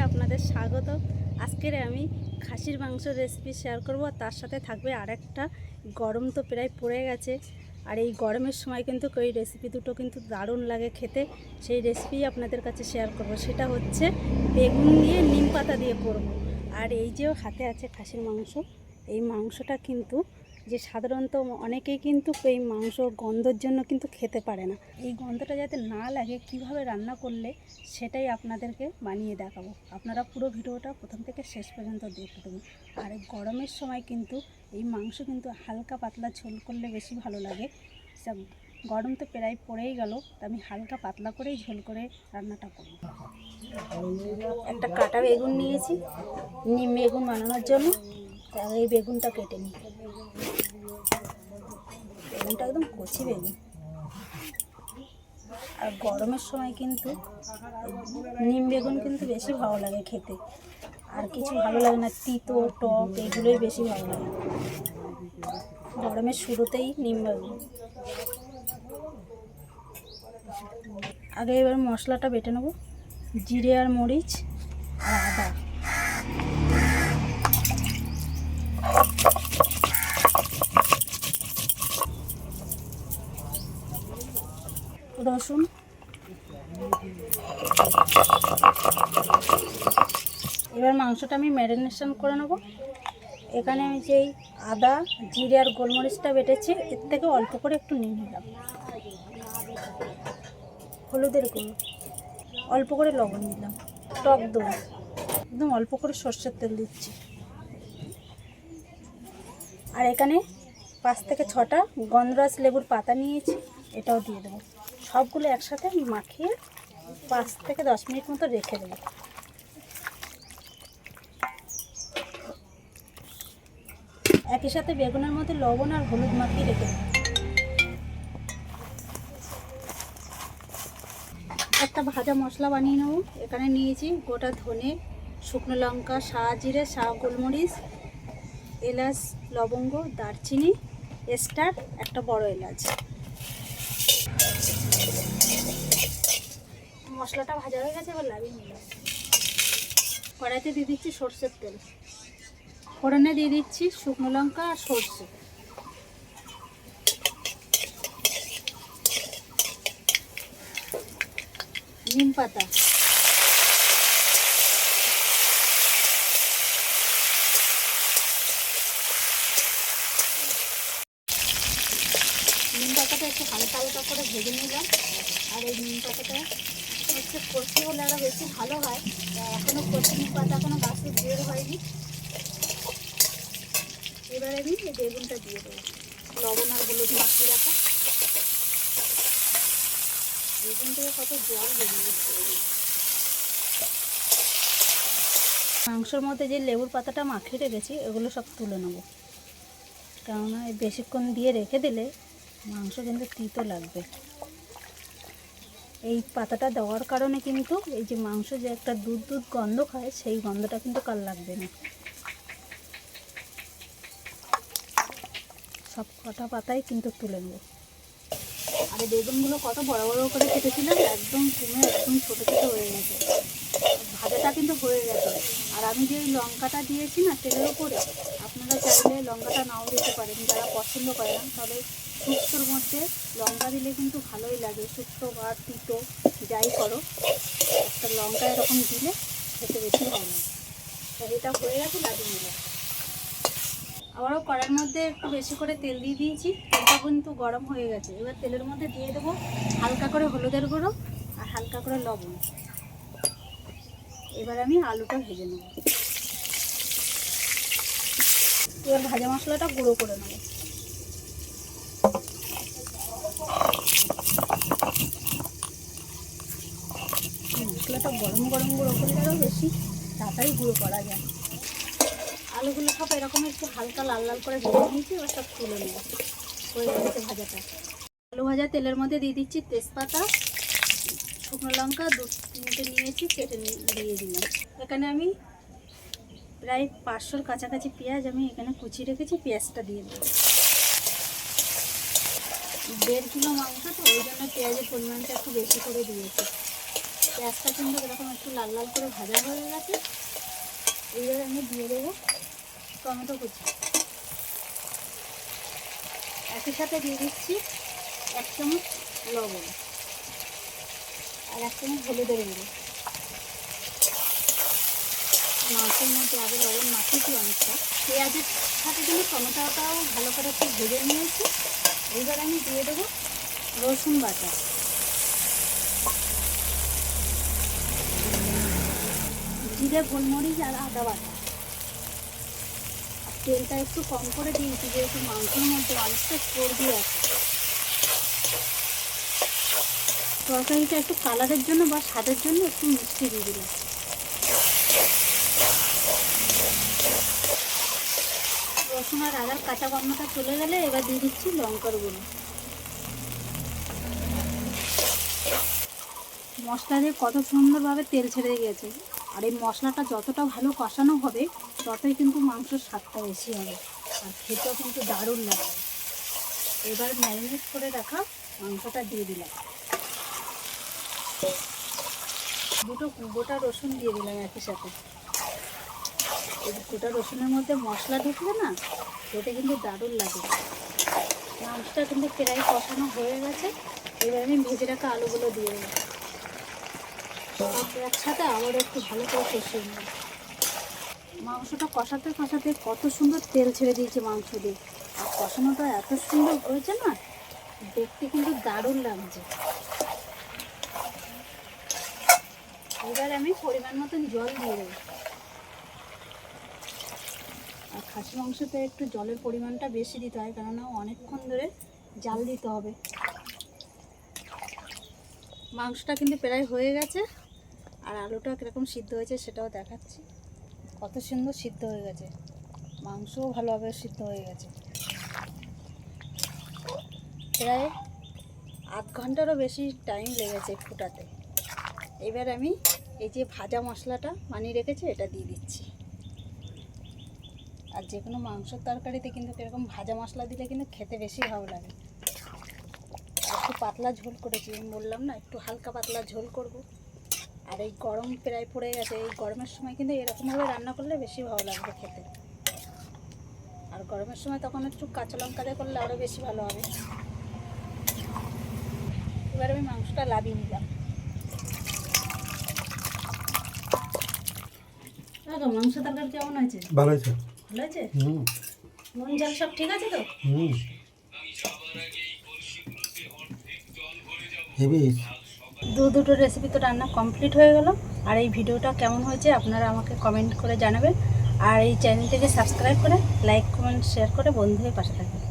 আপনাদের স্বাগত। আজকের আমি খাসির মাংস রেসিপি শেয়ার করব, আর তার সাথে থাকবে আরেকটা। গরম তো প্রায় পড়ে গেছে, আর এই গরমের সময় কিন্তু এই রেসিপি দুটো কিন্তু দারুণ লাগে খেতে। সেই রেসিপি আপনাদের কাছে শেয়ার করব। সেটা হচ্ছে বেগুন দিয়ে নিম পাতা দিয়ে করব। আর এই যে হাতে আছে খাসির মাংস, এই মাংসটা কিন্তু যে সাধারণত অনেকেই কিন্তু এই মাংস গন্ধর জন্য কিন্তু খেতে পারে না। এই গন্ধটা যাতে না লাগে কিভাবে রান্না করলে সেটাই আপনাদেরকে বানিয়ে দেখাবো। আপনারা পুরো ভিডিওটা প্রথম থেকে শেষ পর্যন্ত দেখতে দেবেন। আর এই গরমের সময় কিন্তু এই মাংস কিন্তু হালকা পাতলা ঝোল করলে বেশি ভালো লাগে। গরম তো প্রায় পড়েই গেল, তো আমি হালকা পাতলা করেই ঝোল করে রান্নাটা করব। একটা কাটা বেগুন নিয়েছি নিম বেগুন বানানোর জন্য। তাহলে এই বেগুনটা কেটে নিই। বেগুনটা একদম কচি বেগুন। আর গরমের সময় কিন্তু নিম বেগুন কিন্তু বেশি ভালো লাগে খেতে, আর কিছু ভালো লাগে না। তিতো টক এগুলোই বেশি ভালো লাগে গরমের শুরুতেই নিম বেগুন। আগে এবার মশলাটা বেটে নেব। জিরে আর মরিচ আর আদা, রসুন, এবার মাংসটা আমি ম্যারিনেশন করে নেব। এখানে আমি যেই আদা জিরে আর গোলমরিচটা বেটেছি, এর থেকে অল্প করে একটু নিয়ে নিলাম। হলুদের গুঁড়ো, অল্প করে লবণ দিলাম, টক দই, একদম অল্প করে সর্ষের তেল দিচ্ছি। আর এখানে 5 থেকে 6টা গন্ধরাজ লেবুর পাতা নিয়েছি, এটাও দিয়ে দেবো। সবগুলো একসাথে মাখিয়ে 5 থেকে 10 মিনিট মতো রেখে দেবো। একই সাথে বেগুনের মধ্যে লবণ আর হলুদ মাখিয়ে রেখে দেবো। একটা ভাজা মশলা বানিয়ে নেব। এখানে নিয়েছি গোটা ধনে, শুকনো লঙ্কা, সাদা জিরে, সাদা গোলমরিচ, এলাচ, লবঙ্গ, দারচিনি, স্টার, একটা বড় এলাচ। মশলাটা ভাজা হয়ে গেছে, এবার লাগিয়ে নিলাম। কড়াইতে দিয়ে দিচ্ছি সর্ষের তেল, ফোড়নে দিয়ে দিচ্ছি শুকনো লঙ্কা আর সর্ষে, নিম পাতা, নিম পাতাটা একটু হালকা হালকা করে ভেজে নিলাম। আর এই নিম পাতাটা হচ্ছে কচি হলে আরও বেশি ভালো হয়। এখনও কচি নিম পাতা এখনও গাছে বের হয়নি। এবারে আমি এই বেগুনটা দিয়ে দেবো, লবণ আর হলুদ মাখিয়ে রাখা। বেগুন থেকে কত জল বেরিয়ে মাংসের মধ্যে যে লেবুর পাতাটা মাখিয়ে রেখেছি এগুলো সব তুলে নেবো, কেননা বেশিক্ষণ দিয়ে রেখে দিলে মাংস কিন্তু তিতো লাগবে। এই পাতাটা দেওয়ার কারণে কিন্তু এই যে মাংস যে একটা দুধ দুধ গন্ধ খায়, সেই গন্ধটা কিন্তু কাল লাগবে না। সব কটা পাতাই কিন্তু তুলে নেব। আর এই বেগুনগুলো কত বড় বড় করে কেটেছিলাম, একদম কমে একদম ছোটো ছোটো হয়ে গেছে। ভাজাটা কিন্তু হয়ে গেছে। আর আমি যে লঙ্কাটা দিয়েছি না তেলের উপরে, আপনারা চাইলে লঙ্কাটা নাও দিতে পারেন, যারা পছন্দ করে না। তবে শুক্তোর মধ্যে লঙ্কা দিলে কিন্তু ভালোই লাগে, শুক্তো বা তিতো যাই করো, একটা লঙ্কা এরকম দিলে খেতে বেশি ভালো লাগে। তা এটা হয়ে গেছে, লাগিয়ে নিলাম। আবারও কড়াইয়ের মধ্যে একটু বেশি করে তেল দিয়ে দিয়েছি, তেলটা কিন্তু গরম হয়ে গেছে। এবার তেলের মধ্যে দিয়ে দেবো হালকা করে হলুদের গুঁড়ো আর হালকা করে লবণ। এবার আমি আলুটা ভেজে নেব। এবার ভাজা মশলাটা গুঁড়ো করে নেব। মশলাটা গরম গরম গুঁড়ো করলে আরও বেশি তাড়াতাড়ি গুঁড়ো করা যায়। আলুগুলো সব এরকম একটু হালকা লাল লাল করে ভেজে নিয়েছি, এবার সব তুলে নেব। হয়ে গেছে ভাজাটা। আলু ভাজা তেলের মধ্যে দিয়ে দিচ্ছি তেজপাতা, শুকনো লঙ্কা 2-3টে নিয়েছি, কেটে দিয়ে দিলাম। এখানে আমি প্রায় 500-র কাছাকাছি পেঁয়াজ আমি এখানে কুচিয়ে রেখেছি, পেঁয়াজটা দিয়ে দেবো। 1.5 কিলো মাংস তো, ওই জন্য পেঁয়াজের পরিমাণটা একটু বেশি করে দিয়েছি। পেঁয়াজটা কিন্তু এরকম একটু লাল লাল করে ভাজা হয়ে গেছে। এইবার আমি দিয়ে দেবো টমেটো কুচি। একই সাথে দিয়ে দিচ্ছি 1 চামচ লবণ আর 1 চামচ হলুদের গুঁড়ো। মাংসের মধ্যে আগে লবণ মাখিয়েছি অনেকটা। পেঁয়াজের সাথে কিন্তু টমেটোটাও ভালো করে একটু ভেজে নিয়েছি। এইবার আমি দিয়ে দেবো রসুন বাটা, জিরে, গোলমরিচ আর আদা বাটা। আর তেলটা একটু কম করে দিয়েছি যেহেতু মাংসের মধ্যে অনেকটা চর্বি আছে। তরকারিটা একটু কালারের জন্য বা স্বাদের জন্য একটু মিষ্টি দিয়ে দিলাম। রসুন আর আদার কাঁচা গন্ধটা চলে গেলে এবার দিয়ে দিচ্ছি লঙ্কার গুঁড়ো। মশলা দিয়ে কত সুন্দরভাবে তেল ছেড়ে গেছে। আর এই মশলাটা যতটা ভালো কষানো হবে ততই কিন্তু মাংসের স্বাদটা বেশি হবে আর খেতেও কিন্তু দারুণ লাগবে। এবার ম্যারিনেট করে রাখা মাংসটা দিয়ে দিলাম। 2টো গোটা রসুন দিয়ে দিলাম একই সাথে। এই গোটা রসুনের মধ্যে মশলা ঢুকলে না খেতে কিন্তু দারুণ লাগে। মাংসটা কিন্তু প্রায় কষানো হয়ে গেছে। এবার আমি ভেজে রাখা আলুগুলো দিয়ে দেবো। সব একসাথে আবার একটু ভালো করে কষিয়ে নেব। মাংসটা কষাতে কষাতে কত সুন্দর তেল ছেড়ে দিয়েছে মাংস দিয়ে। আর কষানোটা এত সুন্দর হয়েছে না, দেখতে কিন্তু দারুণ লাগছে। এবার আমি পরিমাণ মতন জল দিয়ে দেবো। আর খাসি মাংসতে একটু জলের পরিমাণটা বেশি দিতে হয়, কেননা অনেকক্ষণ ধরে জাল দিতে হবে। মাংসটা কিন্তু প্রায় হয়ে গেছে। আর আলুটা কীরকম সিদ্ধ হয়েছে সেটাও দেখাচ্ছি। কত সুন্দর সিদ্ধ হয়ে গেছে, মাংসও ভালোভাবে সিদ্ধ হয়ে গেছে। প্রায় 8 ঘন্টারও বেশি টাইম লেগেছে ফুটাতে। এবার আমি এই যে ভাজা মশলাটা বানিয়ে রেখেছি এটা দিয়ে দিচ্ছি। আর যে কোনো মাংসের তরকারিতে কিন্তু এরকম ভাজা মশলা দিলে কিন্তু খেতে বেশি ভালো লাগে। একটু পাতলা ঝোল করেছি, আমি বললাম না একটু হালকা পাতলা ঝোল করব। আর এই গরম প্রায় পড়ে গেছে, এই গরমের সময় কিন্তু এরকমভাবে রান্না করলে বেশি ভালো লাগবে খেতে। আর গরমের সময় তখন একটু কাঁচা লঙ্কা দিয়ে করলে আরও বেশি ভালো হবে। এবার আমি মাংসটা লাভিয়ে নিলাম। মাংস তরকারি কেমন হয়েছে? ভালো হয়েছে। ভালো হয়েছে? নুন ঝাল সব ঠিক আছে তো? দুটো রেসিপি তো রান্না কমপ্লিট হয়ে গেল। আর এই ভিডিওটা কেমন হয়েছে আপনারা আমাকে কমেন্ট করে জানাবেন। আর এই চ্যানেলটিকে সাবস্ক্রাইব করে লাইক কমেন্ট শেয়ার করে বন্ধু হয়ে পাশে থাকবেন।